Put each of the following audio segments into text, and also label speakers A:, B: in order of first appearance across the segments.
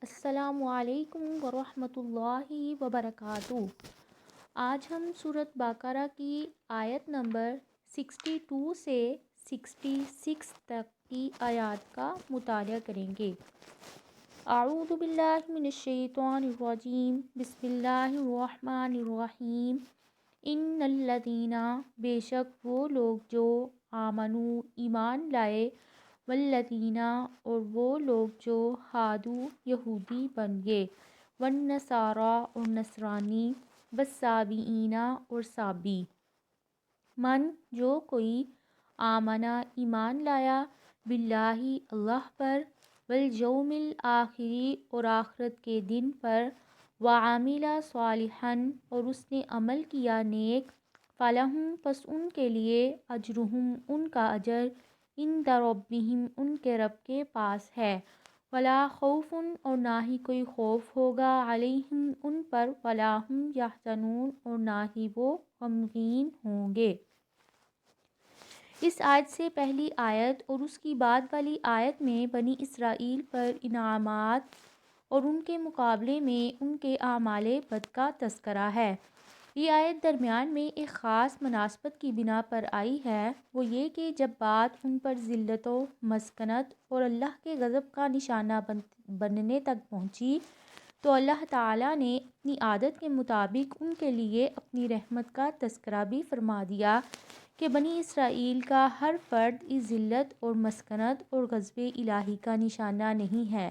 A: السلام علیکم ورحمۃ اللہ وبرکاتہ۔ آج ہم سورۃ بقرہ کی آیت نمبر 62 سے 66 تک کی آیات کا مطالعہ کریں گے۔ اعوذ باللہ من الشیطان الرجیم، بسم اللہ الرحمن الرحیم۔ ان الذین، بے شک وہ لوگ جو آمنو، ایمان لائے، والذین، اور وہ لوگ جو ہادو، یہودی بن گئے، والنصارا، اور نصرانی، والصابئین، اور صابی، من، جو کوئی، آمنا، ایمان لایا، باللہ، اللہ پر، والیوم الآخری، اور آخرت کے دن پر، وعمل صالحا، اور اس نے عمل کیا نیک، فلہم، پس ان کے لیے، اجرہم، ان کا اجر، عند ربہم، ان کے رب کے پاس ہے، ولا خوف، اور نہ ہی کوئی خوف ہوگا، علیہم، ان پر، ولا ہم یحزنون، اور نہ ہی وہ غمگین ہوں گے۔ اس آیت سے پہلی آیت اور اس کی بعد والی آیت میں بنی اسرائیل پر انعامات اور ان کے مقابلے میں ان کے اعمال بد کا تذکرہ ہے۔ یہ آیت درمیان میں ایک خاص مناسبت کی بنا پر آئی ہے، وہ یہ کہ جب بات ان پر ذلت و مسکنت اور اللہ کے غضب کا نشانہ بننے تک پہنچی تو اللہ تعالیٰ نے اپنی عادت کے مطابق ان کے لیے اپنی رحمت کا تذکرہ بھی فرما دیا کہ بنی اسرائیل کا ہر فرد اس ذلت اور مسکنت اور غضب الہی کا نشانہ نہیں ہے۔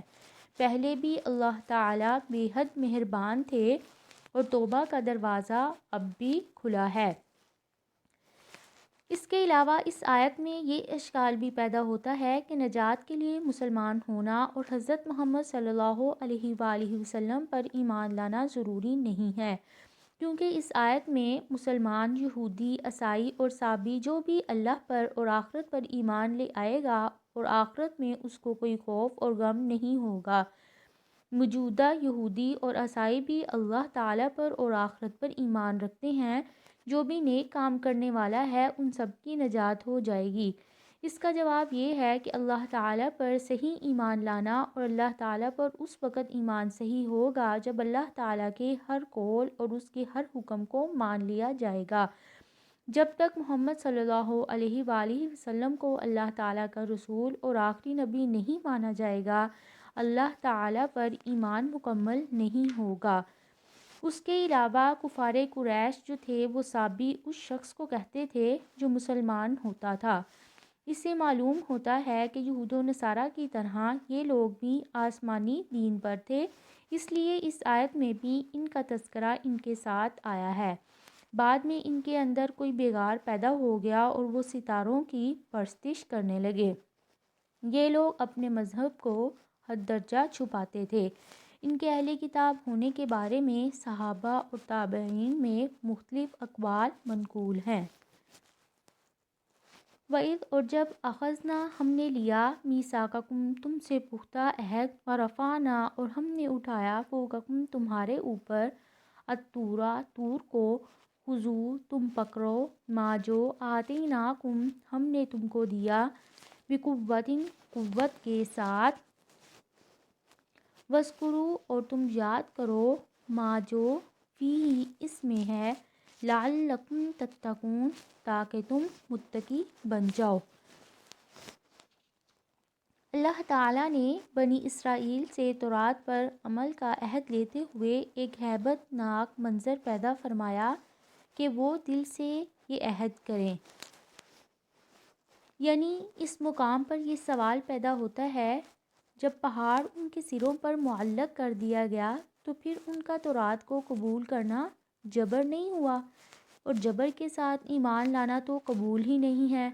A: پہلے بھی اللہ تعالیٰ بے حد مہربان تھے اور توبہ کا دروازہ اب بھی کھلا ہے۔ اس کے علاوہ اس آیت میں یہ اشکال بھی پیدا ہوتا ہے کہ نجات کے لیے مسلمان ہونا اور حضرت محمد صلی اللہ علیہ وآلہ وسلم پر ایمان لانا ضروری نہیں ہے، کیونکہ اس آیت میں مسلمان، یہودی، عیسائی اور صابی جو بھی اللہ پر اور آخرت پر ایمان لے آئے گا اور آخرت میں اس کو کوئی خوف اور غم نہیں ہوگا۔ موجودہ یہودی اور عیسائی بھی اللہ تعالیٰ پر اور آخرت پر ایمان رکھتے ہیں، جو بھی نیک کام کرنے والا ہے ان سب کی نجات ہو جائے گی۔ اس کا جواب یہ ہے کہ اللہ تعالیٰ پر صحیح ایمان لانا اور اللہ تعالیٰ پر اس وقت ایمان صحیح ہوگا جب اللہ تعالیٰ کے ہر قول اور اس کے ہر حکم کو مان لیا جائے گا۔ جب تک محمد صلی اللہ علیہ وآلہ وسلم کو اللہ تعالیٰ کا رسول اور آخری نبی نہیں مانا جائے گا، اللہ تعالیٰ پر ایمان مکمل نہیں ہوگا۔ اس کے علاوہ کفار قریش جو تھے وہ صابی اس شخص کو کہتے تھے جو مسلمان ہوتا تھا۔ اس سے معلوم ہوتا ہے کہ یہود و نصارہ کی طرح یہ لوگ بھی آسمانی دین پر تھے، اس لیے اس آیت میں بھی ان کا تذکرہ ان کے ساتھ آیا ہے۔ بعد میں ان کے اندر کوئی بگاڑ پیدا ہو گیا اور وہ ستاروں کی پرستش کرنے لگے۔ یہ لوگ اپنے مذہب کو حد درجہ چھپاتے تھے۔ ان کے اہل کتاب ہونے کے بارے میں صحابہ اور تابعین میں مختلف اقوال منقول ہیں۔ وَإِذْ، اور جب، اخذنا، ہم نے لیا، میثاقکم، تم سے پختہ عہد، ورفعنا، اور ہم نے اٹھایا، فوقکم، تمہارے اوپر، الطور، طور کو، خذوا، تم پکڑو، ما جو، آتیناکم، ہم نے تم کو دیا، بقوۃ، قوت کے ساتھ، واذکروا، اور تم یاد کرو، ما جو، فیہ، اس میں ہے، لعلکم تتقون، تاکہ تم متقی بن جاؤ۔ اللہ تعالیٰ نے بنی اسرائیل سے تورات پر عمل کا عہد لیتے ہوئے ایک ہیبت ناک منظر پیدا فرمایا کہ وہ دل سے یہ عہد کریں۔ یعنی اس مقام پر یہ سوال پیدا ہوتا ہے، جب پہاڑ ان کے سروں پر معلق کر دیا گیا تو پھر ان کا تورات کو قبول کرنا جبر نہیں ہوا، اور جبر کے ساتھ ایمان لانا تو قبول ہی نہیں ہے۔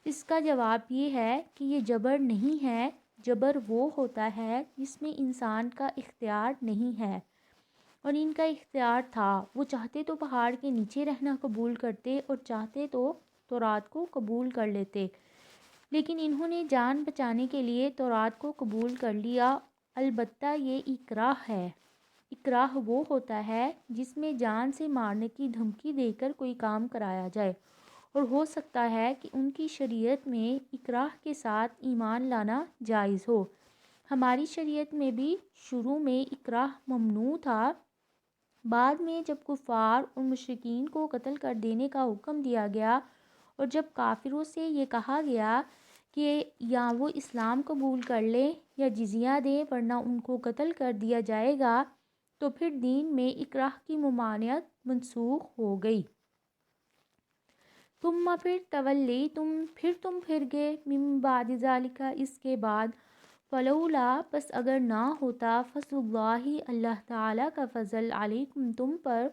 A: اس کا جواب یہ ہے کہ یہ جبر نہیں ہے، جبر وہ ہوتا ہے جس میں انسان کا اختیار نہیں ہے، اور ان کا اختیار تھا، وہ چاہتے تو پہاڑ کے نیچے رہنا قبول کرتے اور چاہتے تو تورات کو قبول کر لیتے، لیکن انہوں نے جان بچانے کے لیے تورات کو قبول کر لیا۔ البتہ یہ اکراہ ہے۔ اکراہ وہ ہوتا ہے جس میں جان سے مارنے کی دھمکی دے کر کوئی کام کرایا جائے، اور ہو سکتا ہے کہ ان کی شریعت میں اکراہ کے ساتھ ایمان لانا جائز ہو، ہماری شریعت میں بھی شروع میں اکراہ ممنوع تھا، بعد میں جب کفار اور مشرکین کو قتل کر دینے کا حکم دیا گیا اور جب کافروں سے یہ کہا گیا کہ یا وہ اسلام قبول کر لیں یا جزیہ دیں ورنہ ان کو قتل کر دیا جائے گا، تو پھر دین میں اکراہ کی ممانعت منسوخ ہو گئی۔ ثم پھر تم پھر گئے من بعد ذالک اس کے بعد، فلولا پس اگر نہ ہوتا فضل اللہ اللہ تعالیٰ کا فضل علیکم تم پر،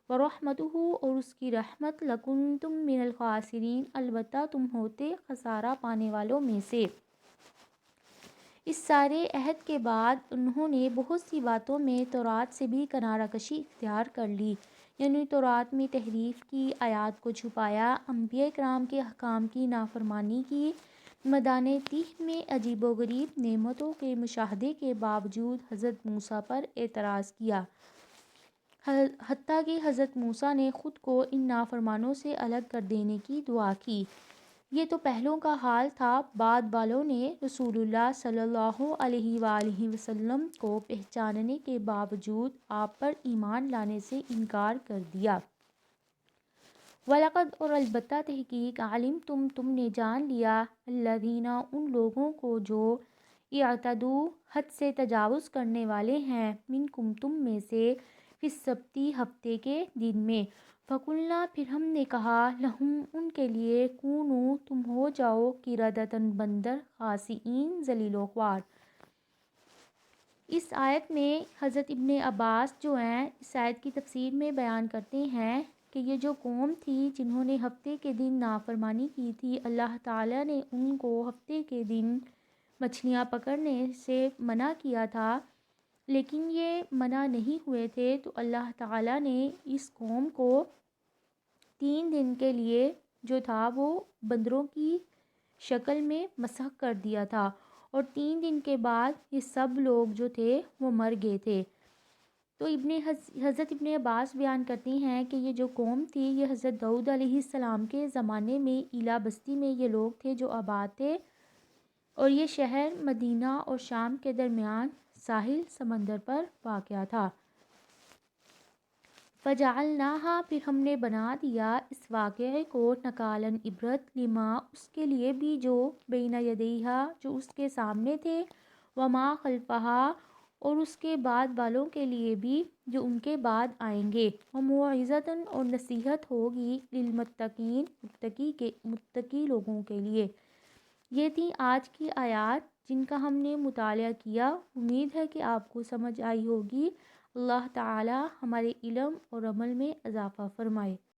A: ورحمتہ اور اس کی رحمت، لکنتم من الخاسرین البتہ تم ہوتے خسارہ پانے والوں میں سے۔ اس سارے عہد کے بعد انہوں نے بہت سی باتوں میں تورات سے بھی کنارہ کشی اختیار کر لی، یعنی تورات میں تحریف کی، آیات کو چھپایا، انبیاء کرام کے احکام کی نافرمانی کی، میدان تیہ میں عجیب و غریب نعمتوں کے مشاہدے کے باوجود حضرت موسیٰ پر اعتراض کیا، حتیٰ کہ حضرت موسیٰ نے خود کو ان نافرمانوں سے الگ کر دینے کی دعا کی۔ یہ تو پہلوں کا حال تھا، بعد والوں نے رسول اللہ صلی اللہ علیہ وآلہ وسلم کو پہچاننے کے باوجود آپ پر ایمان لانے سے انکار کر دیا۔ وَلَقَدْ اور البتہ تحقیق عَلِمْتُمْ تم نے جان لیا، الَّذِينَ ان لوگوں کو جو اعتدوا حد سے تجاوز کرنے والے ہیں، منکم تم میں سے، فی السبت ہفتے کے دن میں، فَقُلْنَا پھر ہم نے کہا، لَهُمْ ان کے لیے، کونوا تم ہو جاؤ، قردۃ بندر، خاسئین ذلیل و خوار۔ اس آیت میں حضرت ابن عباس جو ہیں اس آیت کی تفسیر میں بیان کرتے ہیں کہ یہ جو قوم تھی جنہوں نے ہفتے کے دن نافرمانی کی تھی، اللہ تعالیٰ نے ان کو ہفتے کے دن مچھلیاں پکڑنے سے منع کیا تھا، لیکن یہ منع نہیں ہوئے تھے تو اللہ تعالیٰ نے اس قوم کو 3 دن کے لیے جو تھا وہ بندروں کی شکل میں مسخ کر دیا تھا، اور 3 دن کے بعد یہ سب لوگ جو تھے وہ مر گئے تھے۔ تو حضرت ابن عباس بیان کرتی ہیں کہ یہ جو قوم تھی یہ حضرت داؤد علیہ السلام کے زمانے میں ایلا بستی میں یہ لوگ تھے جو آباد تھے، اور یہ شہر مدینہ اور شام کے درمیان ساحل سمندر پر واقع تھا۔ فَجَعَلْنَاهَا پھر ہم نے بنا دیا اس واقعے کو، نکالاً عبرت، لما اس کے لیے بھی جو بین یدیہا جو اس کے سامنے تھے، وما خلفہا اور اس کے بعد والوں کے لیے بھی جو ان کے بعد آئیں گے، وموعظۃ اور نصیحت ہوگی، للمتقین متقی لوگوں کے لیے۔ یہ تھیں آج کی آیات جن کا ہم نے مطالعہ کیا، امید ہے کہ آپ کو سمجھ آئی ہوگی۔ اللہ تعالی ہمارے علم اور عمل میں اضافہ فرمائے۔